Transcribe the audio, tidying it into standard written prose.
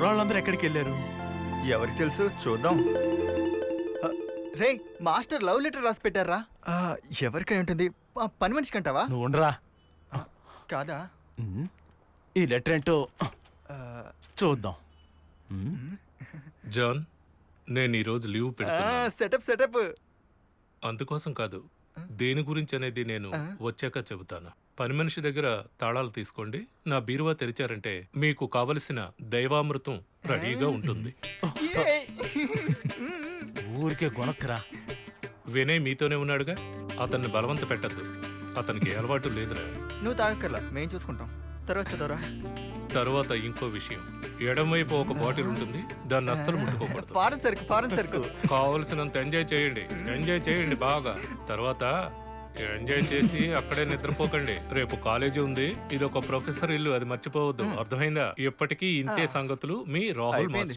కుర్రాళ్ళందరూ ఎక్కడికి వెళ్ళారు? ఎవరికి తెలుసు, చూద్దాం. రే మాస్టర్ లవ్ లెటర్ రాసి పెట్టారా? ఎవరికై ఉంటుంది? పని మనిషికి అంటావా? నువ్వు ఉండరా. కాదా? ఈ లెటర్ ఏంటో చూద్దాం. జాన్, నేను ఈరోజు లీవ్ పెడుతున్నా. Setup setup. అందుకోసం కాదు, దేని గురించి అనేది నేను వచ్చాక చెబుతాను. పని మనిషి దగ్గర తాళాలు తీసుకోండి. నా బీరువా తెరిచారంటే మీకు కావలసిన దైవామృతం రెడీగా ఉంటుంది. ఊరికే గొనక్కరా. వినయ్ మీతోనే ఉన్నాడుగా, అతన్ని బలవంత పెట్టద్దు. అతనికి ఏ అలవాటు లేదురా. నువ్వు తాగక్కర్లా, మేం చూసుకుంటాం. తర్వాత చదవరా. తర్వాత ఇంకో విషయం, ఎడమవైపు ఒక బాటిల్ ఉంటుంది, దాన్ని అస్సలు ముట్టుకోకూడదు. ఫారెన్ సరుకు, ఫారెన్ సరుకు. కావలసినంత ఎంజాయ్ చేయండి, ఎంజాయ్ చేయండి బాగా. తర్వాత ఎంజాయ్ చేసి అక్కడే నిద్రపోకండి. రేపు కాలేజీ ఉంది, ఇది ఒక ప్రొఫెసర్ ఇల్లు, అది మర్చిపోవద్దు. అర్థమైందా? ఇప్పటికీ ఇంతే సంగతులు. మీ రాహుల్.